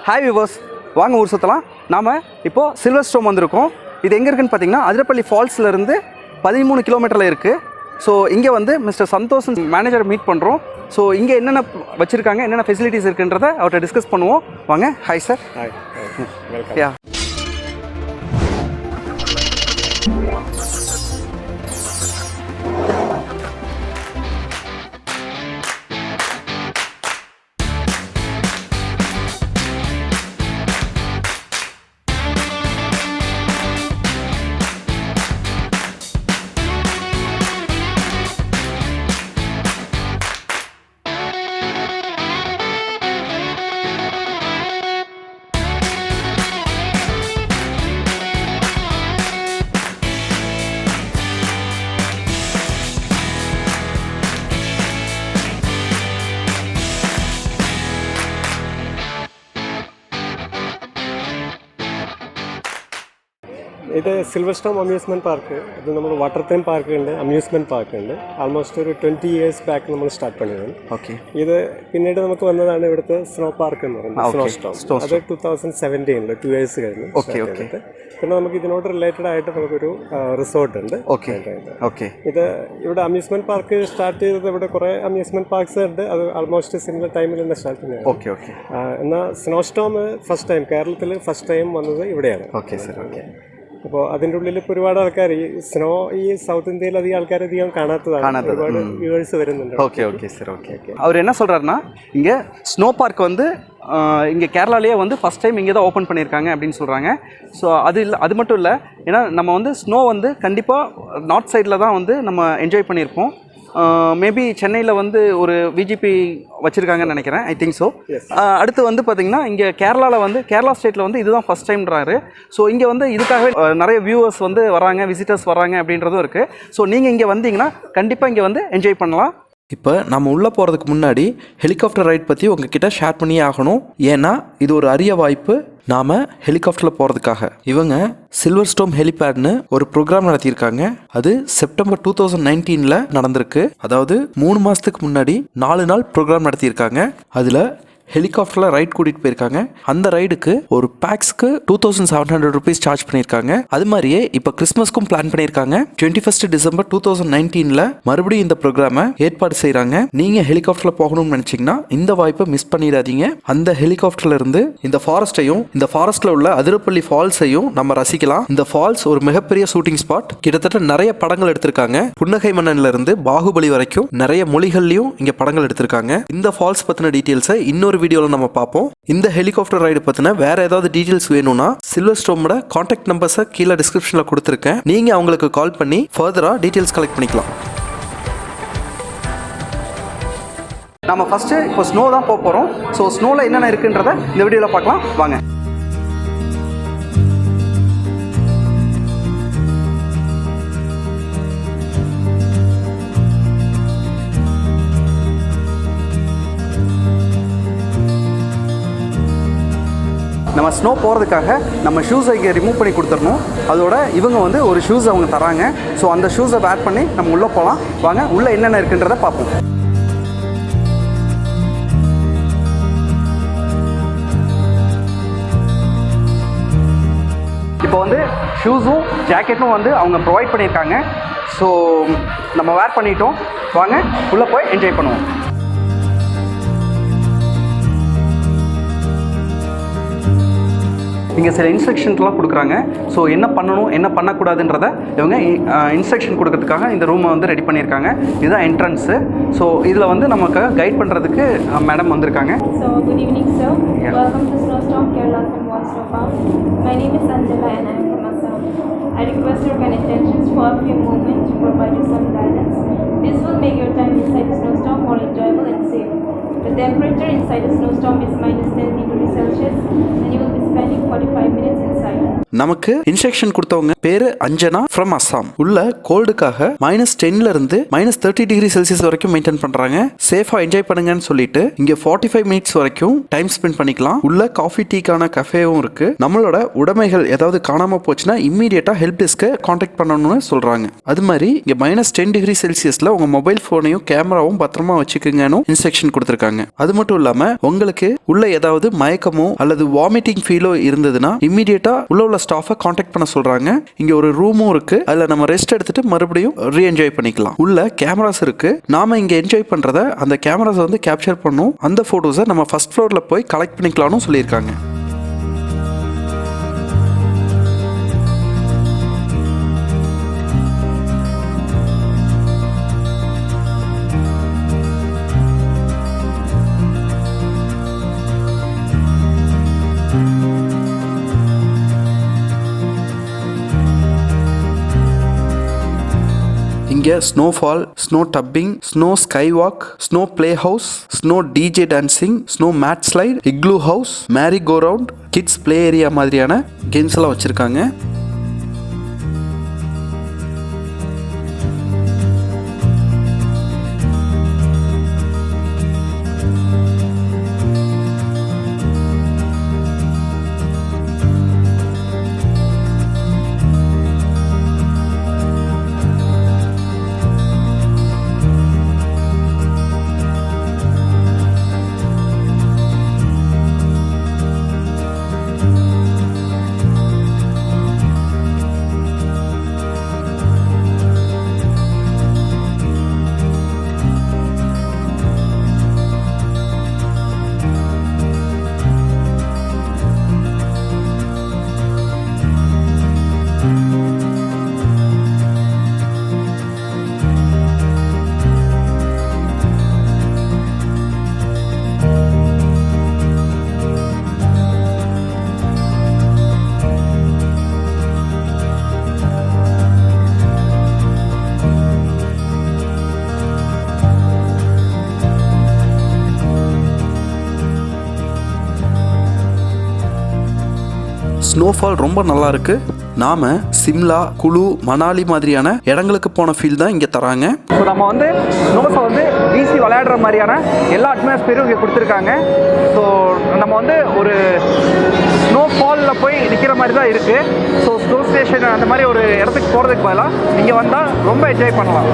Hi viewers, வாங்க ஊர் சுற்றலாம். நாம் இப்போது சில்வர் ஸ்டோம் வந்திருக்கோம். இது எங்கே இருக்குதுன்னு பார்த்தீங்கன்னா அதிரப்பள்ளி ஃபால்ஸ்லேருந்து 13 கிலோமீட்டரில் இருக்குது. ஸோ இங்கே வந்து மிஸ்டர் சந்தோஷன் மேனேஜரை மீட் பண்ணுறோம். ஸோ இங்கே என்னென்ன வச்சுருக்காங்க, என்னென்ன ஃபெசிலிட்டிஸ் இருக்குன்றதை அவர்கிட்ட டிஸ்கஸ் பண்ணுவோம். வாங்க. Hi sir. Hi, welcome. Yeah, ഇത് സിൽവർ സ്റ്റോം അമ്യൂസ്മെൻറ്റ് പാർക്ക്. ഇത് നമ്മൾ വാട്ടർ തീം പാർക്ക് ഉണ്ട്, അമ്യൂസ്മെൻറ്റ് പാർക്ക് ഉണ്ട്. ആൾമോസ്റ്റ് ഒരു 20 years ബാക്ക് നമ്മൾ സ്റ്റാർട്ട് പണിയതാണ്. ഓക്കെ. ഇത് പിന്നീട് നമുക്ക് വന്നതാണ് ഇവിടുത്തെ സ്നോ പാർക്ക് എന്ന് പറയുന്നത്, സ്നോ സ്റ്റോം. അത് 2017 2 years കഴിഞ്ഞു. പിന്നെ നമുക്ക് ഇതിനോട് റിലേറ്റഡ് ആയിട്ട് നമുക്കൊരു റിസോർട്ട് ഉണ്ട്. ഇത് ഇവിടെ അമ്യൂസ്മെൻറ്റ് പാർക്ക് സ്റ്റാർട്ട് ചെയ്തത് ഇവിടെ കുറേ അമ്യൂസ്മെൻറ്റ് പാർക്ക്സ് ഉണ്ട്. അത് ആൾമോസ്റ്റ് സിമിലർ ടൈമിൽ തന്നെ സ്റ്റാർട്ട് ചെയ്യുന്നത്. എന്നാൽ സ്നോ സ്റ്റോം ഫസ്റ്റ് ടൈം കേരളത്തിൽ ഫസ്റ്റ് ടൈം വന്നത് ഇവിടെയാണ്. അപ്പോൾ അതിൻ്റെ ഉള്ളിൽ ഇപ്പോൾ ഒരുപാട് ആൾക്കാർ ഈ സ്നോ ഈ സൗത്ത് ഇന്ത്യയിൽ അധികം ആൾക്കാർ അധികം കാണാത്തതാണ്. ഒരുപാട് വ്യൂവേഴ്സ് വരുന്നുണ്ട്. அவர் என்ன சொல்கிறாருன்னா, இங்கே ஸ்னோ பார்க் வந்து இங்கே கேரளாலேயே வந்து ஃபஸ்ட் டைம் இங்கே தான் ஓப்பன் பண்ணியிருக்காங்க அப்படின்னு சொல்கிறாங்க. ஸோ அது மட்டும் இல்லை, ஏன்னா நம்ம வந்து ஸ்னோ வந்து கண்டிப்பாக நார்த் சைடில் தான் வந்து நம்ம என்ஜாய் பண்ணியிருப்போம். மேபி சென்னையில் வந்து ஒரு விஜிபி வச்சுருக்காங்கன்னு நினைக்கிறேன். I think so. அடுத்து வந்து பார்த்திங்கன்னா இங்கே கேரளாவில் வந்து கேரளா ஸ்டேட்டில் வந்து இதுதான் ஃபஸ்ட் டைம்ன்றாரு. ஸோ இங்கே வந்து இதுக்காகவே நிறைய வியூவர்ஸ் வந்து வராங்க, விசிட்டர்ஸ் வராங்க அப்படின்றதும் இருக்குது. ஸோ நீங்கள் இங்கே வந்தீங்கன்னா கண்டிப்பாக இங்கே வந்து என்ஜாய் பண்ணலாம். இப்போ நம்ம உள்ளே போகிறதுக்கு முன்னாடி ஹெலிகாப்டர் ரைட் பற்றி உங்ககிட்ட ஷேர் பண்ணியே ஆகணும். ஏன்னா இது ஒரு அரிய வாய்ப்பு நாம் ஹெலிகாப்டரில் போகிறதுக்காக. இவங்க சில்வர் ஸ்டோம் ஹெலிபேட்னு ஒரு ப்ரோக்ராம் நடத்தியிருக்காங்க. அது செப்டம்பர் 2019 நடந்திருக்கு. அதாவது 3 மாதத்துக்கு முன்னாடி 4 நாள் ப்ரோக்ராம் நடத்தியிருக்காங்க. அதில் ஹெலிகாப்டரில் ரைட் கூட்டிகிட்டு போயிருக்காங்க. அந்த ரைடுக்கு ஒரு பேக்ஸ்க்கு 2700 rupees சார்ஜ் பண்ணியிருக்காங்க. அது மாதிரியே இப்போ கிறிஸ்மஸ்க்கும் பிளான் பண்ணியிருக்காங்க. 21 December 2019 மறுபடியும் இந்த ப்ரோக்ராமை ஏற்பாடு செய்கிறாங்க. நீங்கள் ஹெலிகாப்டரில் போகணும்னு நினச்சிங்கன்னா இந்த வாய்ப்பை மிஸ் பண்ணிடாதீங்க. அந்த ஹெலிகாப்டர்ல இருந்து இந்த ஃபாரஸ்ட்டையும் இந்த ஃபாரஸ்ட்டில் உள்ள அதிரப்பள்ளி ஃபால்ஸையும் நம்ம ரசிக்கலாம். இந்த ஃபால்ஸ் ஒரு மிகப்பெரிய ஷூட்டிங் ஸ்பாட். கிட்டத்தட்ட நிறைய படங்கள் எடுத்திருக்காங்க. புன்னகை மன்னன்ல இருந்து பாகுபலி வரைக்கும் நிறைய மொழிகள்லையும் இங்கே படங்கள் எடுத்திருக்காங்க. இந்த ஃபால்ஸ் பற்றின டீட்டெயில்ஸை இன்னொரு வீடியோவில் நம்ம பார்ப்போம். இந்த ஹெலிகாப்டர் ரைடு பற்றின வேற ஏதாவது டீட்டெயில்ஸ் வேணும்னா சில்வர் ஸ்டோமோட கான்டாக்ட் நம்பர்ஸை கீழே டிஸ்கிரிப்ஷனில் கொடுத்துருக்கேன். நீங்கள் அவங்களுக்கு கால் பண்ணி ஃபர்தராக டீட்டெயில்ஸ் கலெக்ட் பண்ணிக்கலாம். நம்ம ஃபஸ்ட்டு இப்போ ஸ்னோ தான் போக போகிறோம். ஸோ ஸ்னோவில் என்னென்ன இருக்குன்றதை இந்த வீடியோவில் பார்க்கலாம். வாங்க. நம்ம ஸ்னோ போகிறதுக்காக நம்ம ஷூஸை இங்கே ரிமூவ் பண்ணி கொடுத்துடணும். அதோட இவங்க வந்து ஒரு ஷூஸ் அவங்க தராங்க. ஸோ அந்த ஷூஸை வேர் பண்ணி நம்ம உள்ளே போகலாம். வாங்க, உள்ளே என்னென்ன இருக்குன்றதை பார்ப்போம். இப்போ வந்து ஷூஸும் ஜாக்கெட்டும் வந்து அவங்க ப்ரொவைட் பண்ணியிருக்காங்க. ஸோ நம்ம வேர் பண்ணிட்டோம். வாங்க உள்ளே போய் என்ஜாய் பண்ணுவோம். இங்கே சில இன்ஸ்ட்ரக்ஷன்ஸ்லாம் கொடுக்குறாங்க. ஸோ என்ன பண்ணணும், என்ன பண்ணக்கூடாதுன்றதை இவங்க இன்ஸ்ட்ரக்ஷன் கொடுக்கறதுக்காக இந்த ரூமை வந்து ரெடி பண்ணியிருக்காங்க. இதுதான் என்ட்ரன்ஸு. ஸோ இதில் வந்து நமக்கு கைட் பண்ணுறதுக்கு மேடம் வந்திருக்காங்க. So good evening sir. Yeah. Welcome to Snowstorm Kerala from Waterfall. My name is Angela and I am from Assam. I request your kind attention for a few moments to provide you some guidance. This will make your time inside the snowstorm more enjoyable and safe. The temperature inside the snowstorm is -10 degrees Celsius and you will be spending 45 minutes inside. நமக்கு instruction கொடுத்தவங்க பேரு Anjana from Assam. உள்ள கோல்டுக்காக -10 இருந்து -30 degree Celsius வரைக்கும் maintain பண்றாங்க. சேஃபா enjoy பண்ணுங்கன்னு சொல்லிட்டு இங்க 45 மினிட்ஸ் வரைக்கும் டைம் ஸ்பெண்ட் பண்ணிக்கலாம். உள்ள காஃபி டீக்கான கஃபேவும் இருக்கு. நம்மளோட உடைமைகள் ஏதாவது காணாம போச்சுன்னா இம்மீடியட்டா ஹெல்ப் டெஸ்க்கை கான்டாக்ட் பண்ணணும்னு சொல்றாங்க. அது மாதிரி இங்க -10 டிகிரி செல்சியஸ்ல உங்க மொபைல் போனையும் கேமராவும் பத்திரமா வச்சுக்குங்கன்னு இன்ஸ்ட்ரக்ஷன் கொடுத்திருக்காங்க. அது மட்டும் இல்லாம உங்களுக்கு உள்ள ஏதாவது மயக்கமோ அல்லது வாமிட்டிங் ஃபீலோ இருந்ததுன்னா இம்மீடியட்டா உள்ள ஸ்டாஃபை கான்டாக்ட் பண்ண சொல்றாங்க. இங்க ஒரு ரூமும் இருக்கு. அதுல நம்ம ரெஸ்ட் எடுத்துட்டு மறுபடியும் ரீஎன்ஜாய் பண்ணிக்கலாம். உள்ள கேமராஸ் இருக்கு. நாம இங்க என்ஜாய் பண்றத அந்த கேமராஸ் வந்து கேப்சர் பண்ணும். அந்த போட்டோஸை நம்ம ஃபர்ஸ்ட் ஃப்ளோர்ல போய் கலெக்ட் பண்ணிக்கலாம்னு சொல்லியிருக்காங்க. இங்கே snowfall, snow tubing, snow sky walk, snow play house, snow DJ dancing, snow mat slide, igloo house, merry go round, kids play area மாதிரியான கேம்ஸ் எல்லாம் வச்சிருக்காங்க. ஸ்னோஃபால் ரொம்ப நல்லா இருக்கு. நாம சிம்லா, குலு, மணாலி மாதிரியான இடங்களுக்கு போன ஃபீல் தான் இங்கே தராங்க. ஸோ நம்ம வந்து ஸ்னோஸை வந்து வீசி விளையாடுற மாதிரியான எல்லா அட்மாஸ்பியரும் இங்கே கொடுத்துருக்காங்க. ஸோ நம்ம வந்து ஒரு ஸ்னோஃபாலில் போய் நிற்கிற மாதிரி தான் இருக்குது. ஸோ ஸ்னோ ஸ்டேஷன் அந்த மாதிரி ஒரு இடத்துக்கு போகிறதுக்கு பதிலாக இங்கே வந்தால் ரொம்ப என்ஜாய் பண்ணலாம்.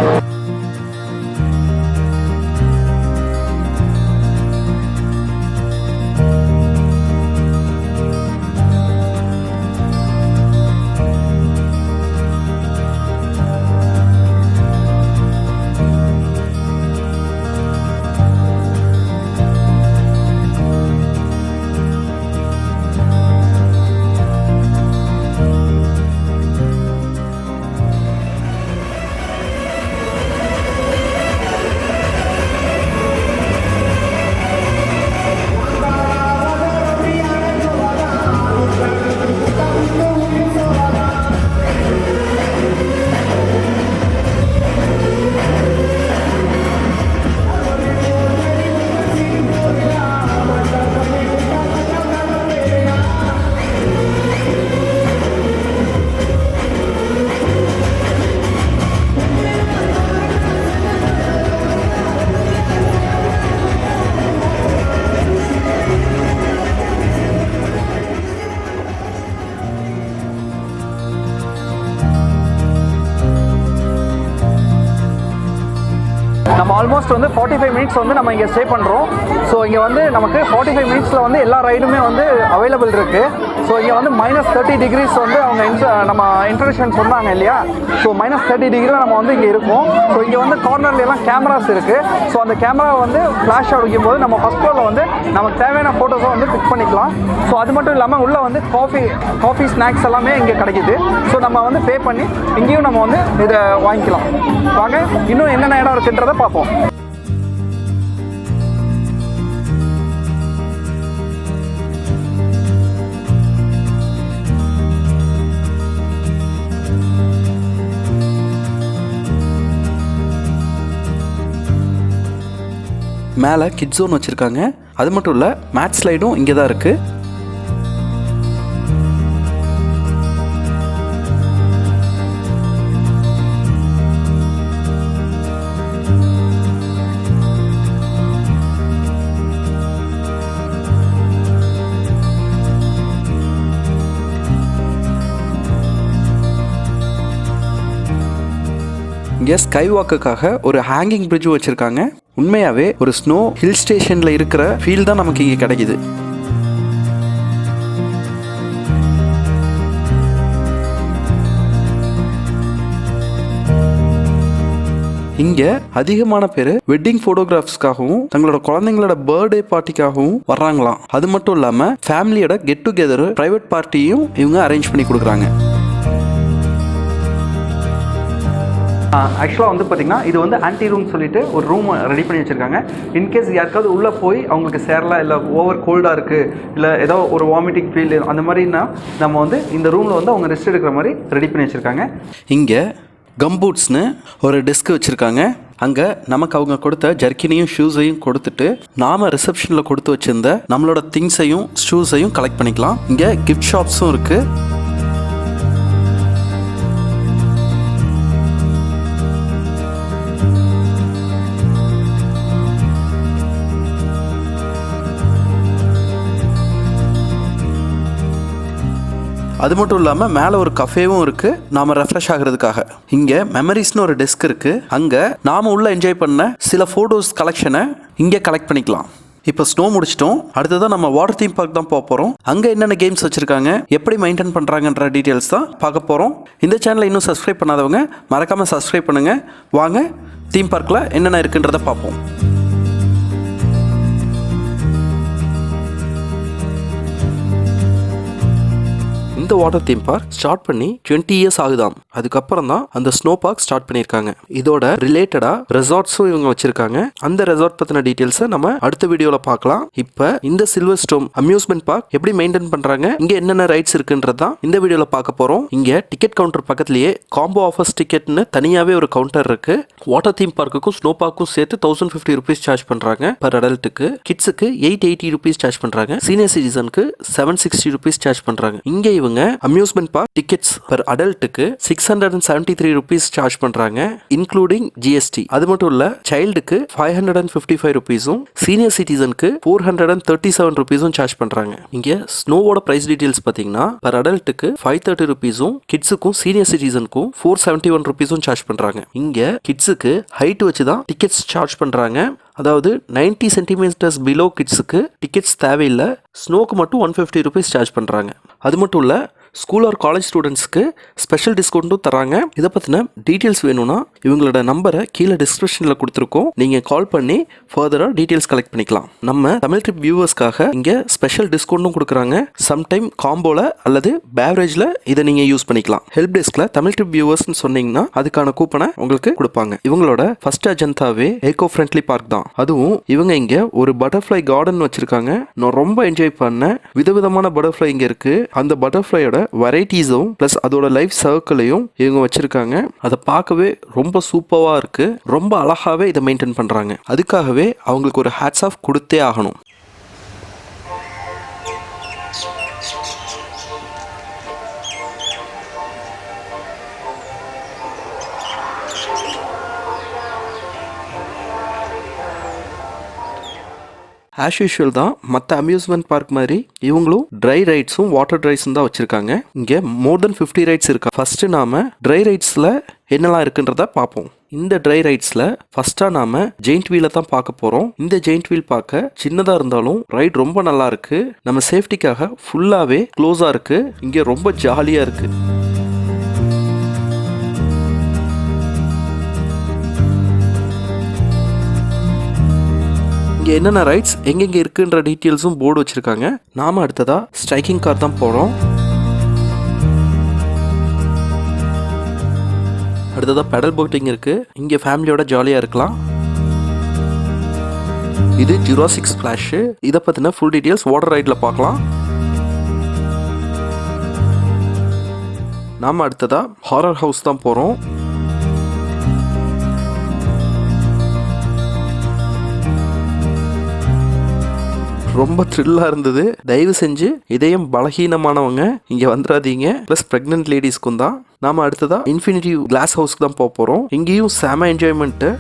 நம்ம ஆல்மோஸ்ட் வந்து 45 மினிட்ஸ் வந்து நம்ம இங்கே ஸ்டே பண்ணுறோம். ஸோ இங்கே வந்து நமக்கு 45 மினிட்ஸில் வந்து எல்லா ரைடுமே வந்து அவைலபிள் இருக்குது. ஸோ இங்கே வந்து -30 டிகிரிஸ் வந்து அவங்க நம்ம இன்ட்ரடக்ஷன் சொன்னாங்க இல்லையா. ஸோ -30 டிகிரியில் நம்ம வந்து இங்கே இருக்கோம். ஸோ இங்கே வந்து கார்னர்லாம் கேமராஸ் இருக்குது. ஸோ அந்த கேமரா வந்து ஃப்ளாஷ் அடிக்கும் போது நம்ம ஃபஸ்ட் ஃப்ளோரில் வந்து நமக்கு தேவையான ஃபோட்டோஸை வந்து பிக் பண்ணிக்கலாம். ஸோ அது மட்டும் இல்லாமல் உள்ளே வந்து காஃபி ஸ்நாக்ஸ் எல்லாமே இங்கே கிடைக்கிது. ஸோ நம்ம வந்து பே பண்ணி இங்கேயும் நம்ம வந்து இதை வாங்கிக்கலாம். வாங்க இன்னும் என்னென்ன இடம் இருக்குன்றதை பார்ப்போம். மேலே கிட் ஜோன் வச்சுருக்காங்க. அது மட்டும் இல்லை மேட் ஸ்லைடும் இங்கே தான் இருக்குது. இங்கே ஸ்கை வாக்குக்காக ஒரு ஹேங்கிங் பிரிட்ஜ் வச்சுருக்காங்க. உண்மையாகவே ஒரு ஸ்னோ ஹில் ஸ்டேஷனில் இருக்கிற ஃபீல் தான் நமக்கு இங்கே கிடைக்குது. இங்கே அதிகமான பேர் வெட்டிங் ஃபோட்டோகிராஃப்ஸ்க்காகவும் தங்களோட குழந்தைங்களோட பர்த்டே பார்ட்டிக்காகவும் வர்றாங்களாம். அது மட்டும் இல்லாமல் ஃபேமிலியோட கெட் டுகெதர் ப்ரைவேட் பார்ட்டியும் இவங்க அரேஞ்ச் பண்ணி கொடுக்குறாங்க. ஆக்சுவலாக வந்து பார்த்திங்கன்னா இது வந்து ஆன்டி ரூம் சொல்லிட்டு ஒரு ரூம் ரெடி பண்ணி வச்சுருக்காங்க. இன்கேஸ் யாருக்காவது உள்ளே போய் அவங்களுக்கு சேரலாம், இல்லை ஓவர் கோல்டாக இருக்குது, இல்லை ஏதோ ஒரு வாமிட்டிங் ஃபீல் அந்த மாதிரினா நம்ம வந்து இந்த ரூமில் வந்து அவங்க ரெஸ்ட் எடுக்கிற மாதிரி ரெடி பண்ணி வச்சுருக்காங்க. இங்கே கம்பூட்ஸ்னு ஒரு டெஸ்க் வச்சுருக்காங்க. அங்கே நமக்கு அவங்க கொடுத்த ஜர்க்கினையும் ஷூஸையும் கொடுத்துட்டு நாம் ரிசப்ஷனில் கொடுத்து வச்சுருந்த நம்மளோட திங்ஸையும் ஷூஸையும் கலெக்ட் பண்ணிக்கலாம். இங்கே கிஃப்ட் ஷாப்ஸும் இருக்குது. அது மட்டும் இல்லாமல் மேலே ஒரு கஃபேவும் இருக்குது நாம் ரெஃப்ரெஷ் ஆகிறதுக்காக. இங்கே மெமரிஸ்னு ஒரு டெஸ்க் இருக்குது. அங்கே நாம் உள்ள என்ஜாய் பண்ண சில ஃபோட்டோஸ் கலெக்ஷனை இங்கே கலெக்ட் பண்ணிக்கலாம். இப்போ ஸ்னோ முடிச்சிட்டோம். அடுத்ததான் நம்ம வாட்டர் தீம் பார்க் தான் போக போகிறோம். அங்கே என்னென்ன கேம்ஸ் வச்சுருக்காங்க, எப்படி மெயின்டைன் பண்ணுறாங்கன்ற டீட்டெயில்ஸ் தான் பார்க்க போகிறோம். இந்த சேனலை இன்னும் சப்ஸ்கிரைப் பண்ணாதவங்க மறக்காமல் சப்ஸ்கிரைப் பண்ணுங்கள். வாங்க தீம் பார்க்கில் என்னென்ன இருக்குன்றதை பார்ப்போம். இந்த வாட்டர் தீம் பார்க் ஸ்டார்ட் பண்ணி 20 இயர்ஸ் ஆகுதாம். அதுக்கப்புறம் தான் அந்த ஸ்னோ பார்க் ஸ்டார்ட் பண்ணியிருக்காங்க. இதோட ரிலேட்டடா ரெசார்ட்ஸும் இவங்க வச்சிருக்காங்க. அந்த ரெசார்ட் பத்தின டீடைல்ஸை நம்ம அடுத்த வீடியோல பார்க்கலாம். இப்போ இந்த சில்வர் ஸ்டோம் அம்யூஸ்மெண்ட் பார்க் எப்படி மெயின்டைன் பண்றாங்க, இங்க என்னென்ன ரைட்ஸ் இருக்குன்றதான் இந்த வீடியோல பார்க்க போறோம். இங்க டிக்கெட் கவுண்டர் பக்கத்திலேயே காம்போ ஆஃபர்ஸ் டிக்கெட்னு தனியாவே ஒரு கவுண்டர் இருக்கு. வாட்டர் தீம் பார்க்குக்கும் ஸ்னோ பார்க்கும் சேர்த்து 1050 rupees சார்ஜ் பண்றாங்க பர் அடல்ட்டுக்கு. கிட்ஸுக்கு 880 rupees சார்ஜ் பண்றாங்க. சீனியர் சிட்டிசனுக்கு 760 rupees சார்ஜ் பண்றாங்க. இங்க இவங்க அம்யூஸ்மெண்ட் பார்க் டிக்கெட்ஸ் பர் அடல்ட்டுக்கு 673 rupees சார்ஜ் பண்றாங்க இன்க்ளூடிங் ஜிஎஸ்டி. அது மட்டும் இல்ல சைல்டுக்கு 555 rupeesம் சீனியர் சிட்டிசனுக்கு 437 rupeesம் சார்ஜ் பண்றாங்க. இங்க ஸ்னோவோட பிரைஸ் டீடைல்ஸ் பாத்தீங்கன்னா பர் அடல்ட்டுக்கு 530 rupeesம் கிட்ஸுக்கும் சீனியர் சிட்டிசனுக்கும் 471 rupeesம் சார்ஜ் பண்றாங்க. இங்க கிட்ஸுக்கு ஹைட் வச்சு தான் டிக்கெட்ஸ் சார்ஜ் பண்றாங்க. அதாவது 90 centimeters பிலோ கிட்ஸுக்கு டிக்கெட்ஸ் தேவையில்லை. ஸ்னோக்கு மட்டும் 150 rupees சார்ஜ் பண்ணுறாங்க. அது மட்டும் இல்லை ஸ்கூல் ஆர் காலேஜ் ஸ்டூடெண்ட்ஸ்க்கு ஸ்பெஷல் டிஸ்கவுண்ட்டும் தராங்க. இதை பற்றின டீட்டெயில்ஸ் வேணும்னா இவங்களோட நம்பரை கீழே டிஸ்கிரிப்ஷனில் கொடுத்துருக்கோம். நீங்கள் கால் பண்ணி ஃபர்தராக டீட்டெயில்ஸ் கலெக்ட் பண்ணிக்கலாம். நம்ம தமிழ் ட்ரிப் வியூவர்ஸ்க்காக இங்கே ஸ்பெஷல் டிஸ்கவுண்ட்டும் கொடுக்குறாங்க. சம்டைம் காம்போல அல்லது பேவரேஜில் இதை நீங்கள் யூஸ் பண்ணிக்கலாம். ஹெல்ப் டெஸ்கில் தமிழ் ட்ரிப் வியூவர்ஸ்னு சொன்னீங்கன்னா அதுக்கான கூப்பனை உங்களுக்கு கொடுப்பாங்க. இவங்களோட ஃபர்ஸ்ட் அஜந்தாவே ஏகோ ஃப்ரெண்ட்லி பார்க் தான். அதுவும் இவங்க இங்கே ஒரு பட்டர்ஃப்ளை கார்டன் வச்சிருக்காங்க. நான் ரொம்ப என்ஜாய் பண்ணேன். விதவிதமான பட்டர்ஃப்ளை இங்கே இருக்கு. அந்த பட்டர்ஃப்ளையோட வெரைட்டிஸும் பிளஸ் அதோட லைஃப் சர்க்கிளையும் இவங்க வச்சிருக்காங்க. அதை பார்க்கவே ரொம்ப சூப்பரா இருக்கு. ரொம்ப அழகாவே இதை மெயின்டைன் பண்றாங்க. அதுக்காகவே அவங்களுக்கு ஒரு ஹேட்ஸ் ஆஃப் கொடுத்தே ஆகணும். ஆஸ் யூஷுவல் தான் மற்ற அம்யூஸ்மெண்ட் பார்க் மாதிரி இவங்களும் ட்ரை ரைட்ஸும் வாட்டர் ரைட்ஸும் தான் வச்சுருக்காங்க. இங்கே மோர் தென் 50 ரைட்ஸ் இருக்கா. ஃபஸ்ட்டு நாம் ட்ரை ரைட்ஸில் என்னெல்லாம் இருக்குன்றத பார்ப்போம். இந்த ட்ரை ரைட்ஸில் ஃபஸ்ட்டாக நாம் ஜெயிண்ட் வீலை தான் பார்க்க போகிறோம். இந்த ஜெயிண்ட் வீல் பார்க்க சின்னதாக இருந்தாலும் ரைட் ரொம்ப நல்லா இருக்குது. நம்ம சேஃப்டிக்காக ஃபுல்லாகவே க்ளோஸாக இருக்குது. இங்கே ரொம்ப ஜாலியாக இருக்குது. என்னென்ன ரைட்ஸ் எங்கெங்க இருக்குன்ற டீட்டெயில்ஸும் போர்டு வச்சிருக்காங்க. நாம அடுத்ததா ஸ்ட்ரைக்கிங் கார் தான் போறோம். அடுத்ததா பெடல் போட்டிங் இருக்கு. இங்க ஃபேமிலியோட ஜாலியா இருக்கலாம். இது ஜுராசிக் ஸ்பிளாஷ். இதை பத்தின ஃபுல் டீட்டெயில்ஸ் வாட்டர் ரைட்ல பார்க்கலாம். நாம அடுத்ததா ஹாரர் ஹவுஸ் தான் போறோம். ரொம்ப த்ரில்லாக இருந்தது. தயவு செஞ்சு இதயம் பலகீனமானவங்க இங்கே வந்துடாதீங்க. ப்ளஸ் ப்ரெக்னென்ட் லேடிஸ்க்கும் தான். நாம அடுத்ததா இன்ஃபினிட்டி கிளாஸ் ஹவுஸ்க்கு தான் போக போகிறோம். இங்கேயும் செம என்ஜாய்மெண்ட்டு.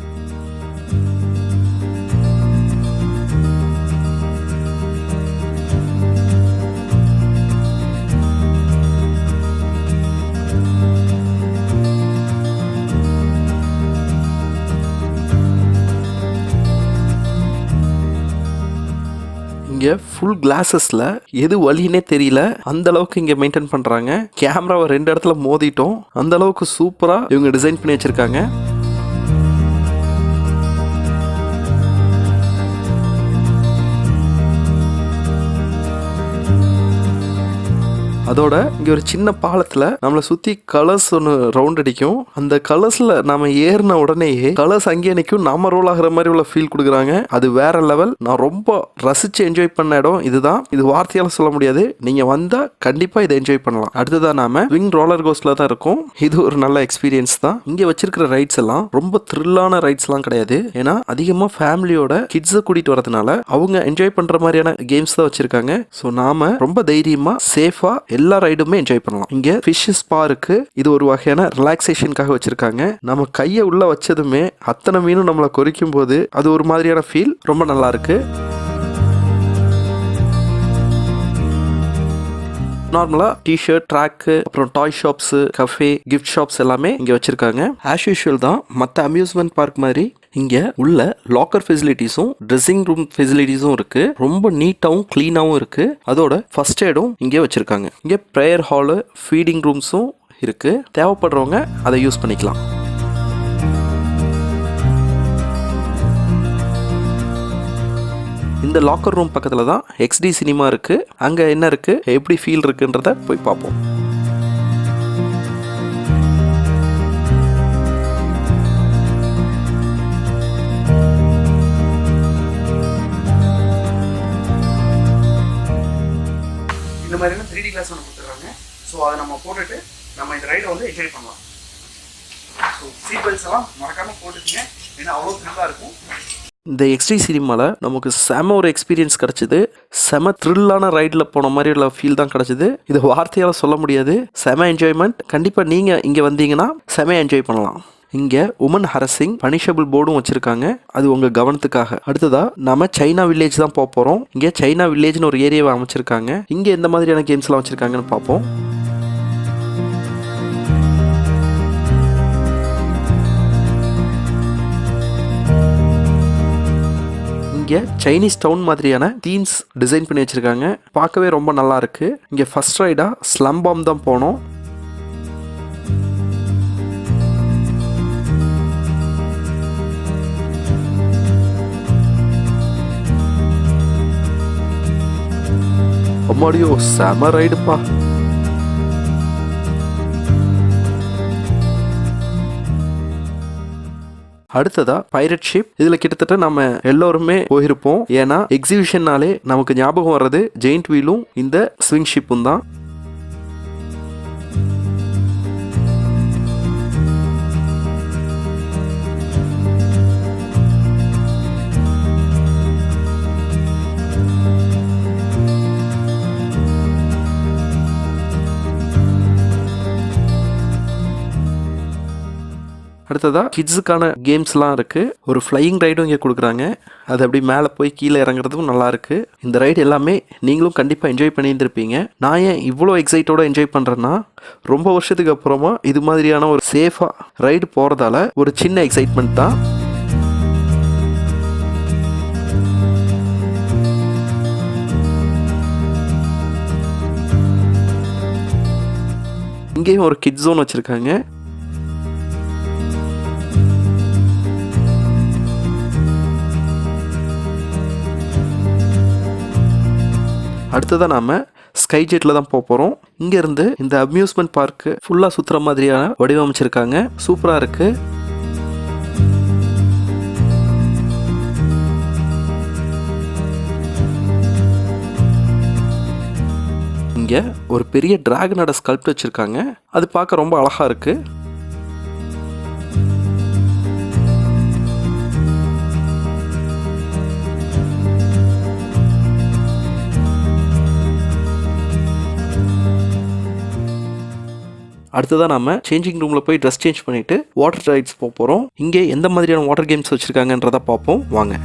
இங்கே ஃபுல் கிளாஸஸில் எது வழின்னே தெரியல, அந்த அளவுக்கு இங்கே மெயின்டைன் பண்ணுறாங்க. கேமராவை 2 இடத்துல மோதிட்டோம், அந்த அளவுக்கு சூப்பராக இவங்க டிசைன் பண்ணி வச்சுருக்காங்க. அதோட இங்கே ஒரு சின்ன பாலத்தில் நம்மளை சுற்றி கலர்ஸ் ஒன்று ரவுண்ட் அடிக்கும். அந்த கலர்ஸில் நம்ம ஏறின உடனேயே கலர்ஸ் அங்கேயே நிற்கும், நம்ம ரோல் ஆகிற மாதிரி உள்ள ஃபீல் கொடுக்குறாங்க. அது வேற லெவல். நான் ரொம்ப ரசித்து என்ஜாய் பண்ண இடம் இதுதான். இது வார்த்தையால் சொல்ல முடியாது. நீங்கள் வந்தால் கண்டிப்பாக இதை என்ஜாய் பண்ணலாம். அடுத்ததான் நாம விங் ரோலர் கோஸ்டில் தான் இருக்கும். இது ஒரு நல்ல எக்ஸ்பீரியன்ஸ் தான். இங்கே வச்சிருக்கிற ரைட்ஸ் எல்லாம் ரொம்ப த்ரில்லான ரைட்ஸ்லாம் கிடையாது. ஏன்னா அதிகமாக ஃபேமிலியோட கிட்ஸை கூட்டிகிட்டு வரதுனால அவங்க என்ஜாய் பண்ணுற மாதிரியான கேம்ஸ் தான் வச்சிருக்காங்க. ஸோ நாம ரொம்ப தைரியமாக சேஃபாக எல்லா ரைடுமே என்ஜாய் பண்ணலாம். இங்க ஃபிஷ் ஸ்பா இருக்கு. இது ஒரு வகையான ரிலாக்ஸேஷனுக்காக வச்சிருக்காங்க. நம்ம கையை உள்ள வச்சதுமே அத்தனை மீனும் நம்மளை கொறிக்கும் போது அது ஒரு மாதிரியான ஃபீல் ரொம்ப நல்லா இருக்கு. நார்மலா டிஷர்ட், ட்ராக்கு, அப்புறம் டாய் ஷாப்ஸ், கஃபே, கிஃப்ட் ஷாப்ஸ் எல்லாமே இங்க வச்சிருக்காங்க. ஆஸ் யூஷுவல் தான் மற்ற அம்யூஸ்மெண்ட் பார்க் மாதிரி இங்கே உள்ள லாக்கர் ஃபெசிலிட்டிஸும் ட்ரெஸ்ஸிங் ரூம் ஃபெசிலிட்டிஸும் இருக்கு. ரொம்ப நீட்டாகவும் க்ளீனாகவும் இருக்கு. அதோட ஃபர்ஸ்ட் எய்டும் இங்கே வச்சிருக்காங்க. இங்கே ப்ரேயர் ஹாலு, ஃபீடிங் ரூம்ஸும் இருக்கு. தேவைப்படுறவங்க அதை யூஸ் பண்ணிக்கலாம். இந்த லாக்கர் ரூம் பக்கத்தில் தான் XD சினிமா இருக்கு. அங்கே என்ன இருக்கு, எப்படி ஃபீல் இருக்குன்றத போய் பார்ப்போம். இந்த மாதிரியான 3D கிளாஸ் ஒன்று கொடுத்துருக்காங்க. ஸோ அதை நம்ம போட்டுட்டு நம்ம இந்த ரைடை வந்து என்ஜாய் பண்ணலாம். ஸோ சீட் பெல்ட்ஸ் எல்லாம் மறக்காமல் போட்டுக்கங்க, ஏன்னா அவ்வளோ த்ரில்லாக இருக்கும். இந்த XD சினிமாவில் நமக்கு செம ஒரு எக்ஸ்பீரியன்ஸ் கிடச்சிது. செம த்ரில்லான ரைடில் போன மாதிரி உள்ள ஃபீல் தான் கிடச்சிது. இது வார்த்தையால் சொல்ல முடியாது. செம என்ஜாய்மெண்ட். கண்டிப்பாக நீங்கள் இங்கே வந்தீங்கன்னா செம என்ஜாய் பண்ணலாம். இங்கே உமன் ஹரசிங் பனிஷபிள் போர்டும் வச்சுருக்காங்க. அது உங்கள் கவனத்துக்காக. அடுத்ததாக நம்ம சைனா வில்லேஜ் தான் போக போகிறோம். இங்கே சைனா வில்லேஜ்னு ஒரு ஏரியாவை அமைச்சிருக்காங்க. இங்கே எந்த மாதிரியான கேம்ஸ்லாம் வச்சுருக்காங்கன்னு பார்ப்போம். இங்கே சைனீஸ் டவுன் மாதிரியான தீம்ஸ் டிசைன் பண்ணி வச்சுருக்காங்க. பார்க்கவே ரொம்ப நல்லா இருக்குது. இங்கே ஃபர்ஸ்ட் ரைடாக ஸ்லம் பாம் தான் போனோம். அம்மாடியோ செம ரைடுப்பா. அடுத்ததா பைரட் ஷிப். இதுல கிட்டத்தட்ட நம்ம எல்லோருமே போயிருப்போம். ஏன்னா எக்ஸிபிஷன்னாலே நமக்கு ஞாபகம் வர்றது ஜெயிண்ட் வீலும் இந்த ஸ்விங் ஷிப்பும் தான். அடுத்ததாக கிட்ஸுக்கான கேம்ஸ்லாம் இருக்குது. ஒரு ஃப்ளையிங் ரைடும் இங்கே கொடுக்குறாங்க. அது அப்படி மேலே போய் கீழே இறங்குறதுக்கும் நல்லாயிருக்கு. இந்த ரைடு எல்லாமே நீங்களும் கண்டிப்பாக என்ஜாய் பண்ணியிருந்திருப்பீங்க. நான் ஏன் இவ்வளோ எக்ஸைட்டோட என்ஜாய் பண்ணுறேன்னா, ரொம்ப வருஷத்துக்கு அப்புறமா இது மாதிரியான ஒரு சேஃபாக ரைடு போகிறதால ஒரு சின்ன எக்ஸைட்மெண்ட் தான். இங்கேயும் ஒரு கிட் ஜோன் வச்சுருக்காங்க. அடுத்ததான் நாம் ஸ்கை ஜெட்டில் தான் போக போகிறோம். இங்கேருந்து இந்த அம்யூஸ்மெண்ட் பார்க்கு ஃபுல்லாக சுற்றுற மாதிரியான வடிவமைச்சிருக்காங்க. சூப்பராக இருக்குது. இங்கே ஒரு பெரிய டிராகனோட ஸ்கல்ப்ட் வச்சுருக்காங்க. அது பார்க்க ரொம்ப அழகாக இருக்குது. அடுத்ததான் நம்ம சேஞ்சிங் ரூமில் போய் ட்ரெஸ் சேஞ்ச் பண்ணிவிட்டு வாட்டர் ரைட்ஸ் போக போகிறோம். இங்கே எந்த மாதிரியான வாட்டர் கேம்ஸ் வச்சுருக்காங்கன்றதை பார்ப்போம் வாங்க.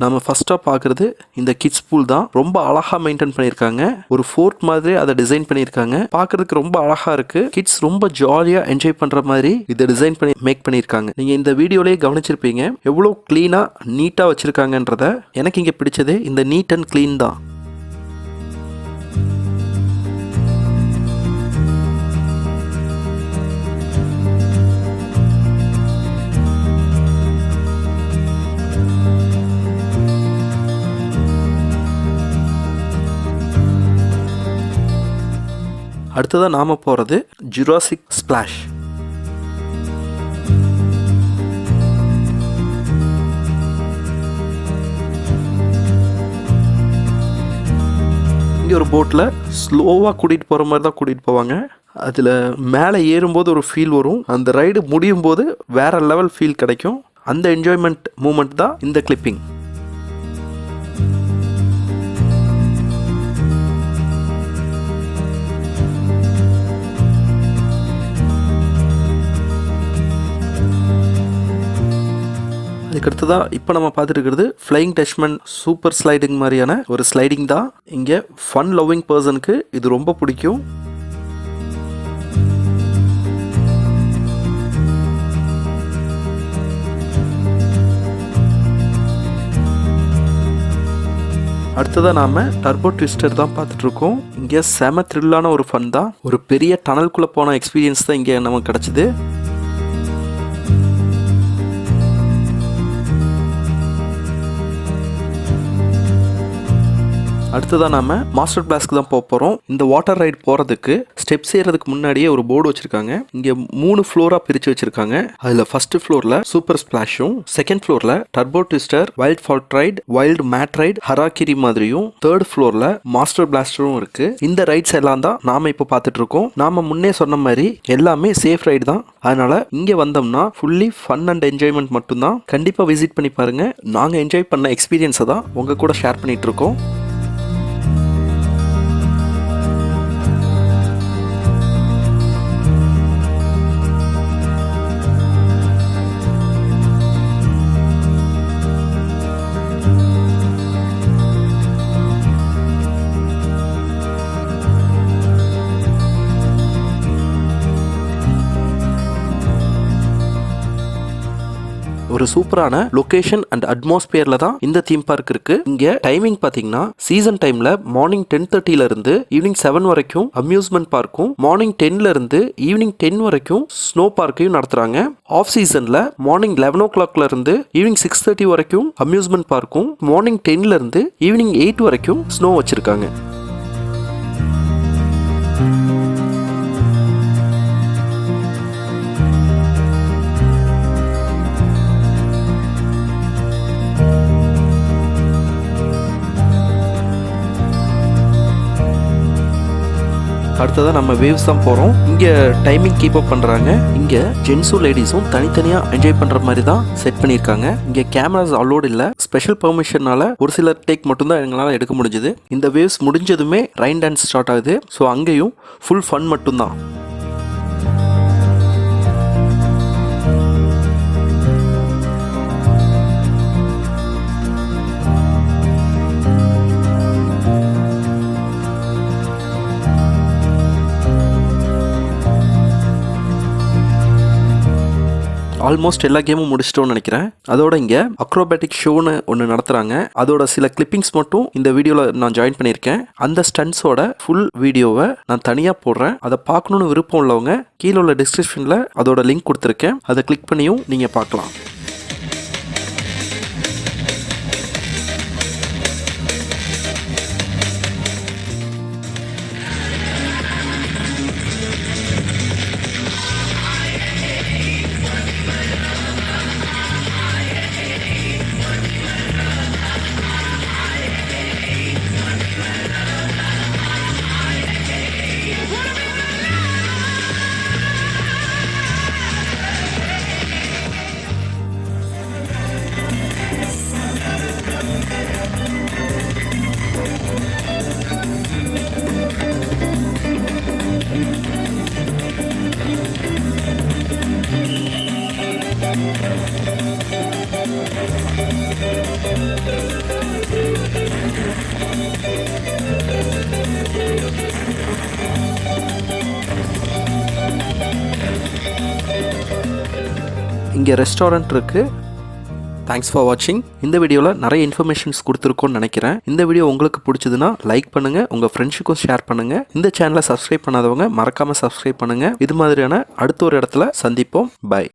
நம்ம ஃபர்ஸ்ட்டாக பார்க்குறது இந்த கிட்ஸ் பூல் தான். ரொம்ப அழகாக மெயின்டைன் பண்ணியிருக்காங்க. ஒரு ஃபோர்ட் மாதிரி அதை டிசைன் பண்ணியிருக்காங்க. பார்க்கறதுக்கு ரொம்ப அழகாக இருக்கு. கிட்ஸ் ரொம்ப ஜாலியாக என்ஜாய் பண்ணுற மாதிரி இதை டிசைன் பண்ணி மேக் பண்ணியிருக்காங்க. நீங்கள் இந்த வீடியோலேயே கவனிச்சிருப்பீங்க எவ்வளோ க்ளீனாக நீட்டாக வச்சுருக்காங்கன்றத. எனக்கு இங்கே பிடிச்சது இந்த நீட் அண்ட் க்ளீன் தான். அடுத்ததாக நாம் போகிறது ஜுராசிக் ஸ்பிளாஷ். இங்கே ஒரு போட்டில் ஸ்லோவாக கூட்டிகிட்டு போகிற மாதிரி தான் கூட்டிகிட்டு போவாங்க. அதில் மேலே ஏறும்போது ஒரு ஃபீல் வரும். அந்த ரைடு முடியும் போது வேறு லெவல் ஃபீல் கிடைக்கும். அந்த என்ஜாய்மெண்ட் மூமெண்ட் தான் இந்த கிளிப்பிங். அதுக்கடுத்ததாக இப்போ நம்ம பார்த்துட்டு இருக்கிறது ஃப்ளையிங் டச்மன் சூப்பர் ஸ்லைடிங் மாதிரியான ஒரு ஸ்லைடிங் தான். இங்கே ஃபன் லவ்விங் பர்சனுக்கு இது ரொம்ப பிடிக்கும். அடுத்ததாக நாம் டர்போ ட்விஸ்டர் தான் பார்த்துட்ருக்கோம். இங்கே செம த்ரில்லான ஒரு ஃபன் தான். ஒரு பெரிய டனல்குள்ளே போன எக்ஸ்பீரியன்ஸ் தான் இங்கே நமக்கு கிடச்சிது. அடுத்ததாக நம்ம மாஸ்டர் பிளாஸ்க்கு தான் போக போகிறோம். இந்த வாட்டர் ரைட் போகிறதுக்கு ஸ்டெப்ஸ் ஏறதுக்கு முன்னாடியே ஒரு போர்டு வச்சுருக்காங்க. இங்கே 3 ஃப்ளோராக பிரித்து வச்சுருக்காங்க. அதில் ஃபர்ஸ்ட் ஃப்ளோரில் சூப்பர் ஸ்பிளாஷும், செகண்ட் ஃப்ளோரில் turbo twister, wild fault ride, wild mad ride, harakiri மாதிரியும், தேர்ட் ஃப்ளோரில் மாஸ்டர் பிளாஸ்டரும் இருக்குது. இந்த ரைட்ஸ் எல்லாம் தான் நாம் இப்போ பார்த்துட்டு இருக்கோம். நாம் முன்னே சொன்ன மாதிரி எல்லாமே சேஃப் ரைடு தான். அதனால் இங்கே வந்தோம்னா ஃபுல்லி ஃபன் அண்ட் என்ஜாய்மெண்ட் மட்டும்தான். கண்டிப்பாக விசிட் பண்ணி பாருங்கள். நாங்கள் என்ஜாய் பண்ண எக்ஸ்பீரியன்ஸை தான் உங்கள் கூட ஷேர் பண்ணிகிட்டு இருக்கோம். ஒரு சூப்பரான லொகேஷன் அண்ட் அட்மாஸ்பியர்ல தான் இந்த தீம் பார்க் இருக்கு. இங்க டைமிங் பாத்தீங்கன்னா சீசன் டைம்ல மார்னிங் 10:30ல இருந்து ஈவினிங் 7 வரைக்கும் அம்யூஸ்மெண்ட் பார்க்கும், மார்னிங் 10ல இருந்து ஈவினிங் 10 வரைக்கும் ஸ்னோ பார்க்கையும் நடத்துறாங்க. ஆஃப் சீசன்ல மார்னிங் 11 o'clockல இருந்து ஈவினிங் 6:30 வரைக்கும் அம்யூஸ்மெண்ட் பார்க்கும், மார்னிங் 10ல இருந்து ஈவினிங் 8 வரைக்கும் ஸ்னோ வச்சிருக்காங்க. அடுத்ததாக நம்ம வேவ்ஸ் தான் போகிறோம். இங்கே டைமிங் கீப் அப் பண்ணுறாங்க. இங்கே ஜென்ஸும் லேடிஸும் தனித்தனியாக என்ஜாய் பண்ணுற மாதிரி தான் செட் பண்ணியிருக்காங்க. இங்கே கேமராஸ் அலோடு இல்லை. ஸ்பெஷல் பெர்மிஷனால ஒரு சில டேக் மட்டும்தான் எங்களால் எடுக்க முடிஞ்சுது. இந்த வேவ்ஸ் முடிஞ்சதுமே ரைன் டான்ஸ் ஸ்டார்ட் ஆகுது. ஸோ அங்கேயும் ஃபுல் ஃபன் மட்டும்தான். ஆல்மோஸ்ட் எல்லா கேமும் முடிச்சிட்டோம்னு நினைக்கிறேன். அதோட இங்கே அக்ரோபேட்டிக் ஷோன்னு ஒன்று நடத்துகிறாங்க. அதோட சில கிளிப்பிங்ஸ் மட்டும் இந்த வீடியோவில் நான் ஜாயின் பண்ணியிருக்கேன். அந்த ஸ்டன்ஸோட ஃபுல் வீடியோவை நான் தனியாக போடுறேன். அதை பார்க்கணுன்னு விருப்பம் உள்ளவங்க கீழே உள்ள டிஸ்கிரிப்ஷனில் அதோட லிங்க் கொடுத்துருக்கேன். அதை கிளிக் பண்ணியும் நீங்கள் பார்க்கலாம். இங்கே ரெஸ்டாரண்ட் இருக்குது. தேங்க்ஸ் ஃபார் வாட்சிங். இந்த வீடியோவில் நிறைய இன்ஃபர்மேஷன்ஸ் கொடுத்துருக்கோன்னு நினைக்கிறேன். இந்த வீடியோ உங்களுக்கு பிடிச்சதுன்னா லைக் பண்ணுங்கள், உங்கள் ஃப்ரெண்ட்ஸுக்கும் ஷேர் பண்ணுங்கள். இந்த சேனலை சப்ஸ்கிரைப் பண்ணாதவங்க மறக்காமல் சப்ஸ்கிரைப் பண்ணுங்கள். இது மாதிரியான அடுத்த ஒரு இடத்துல சந்திப்போம். பை.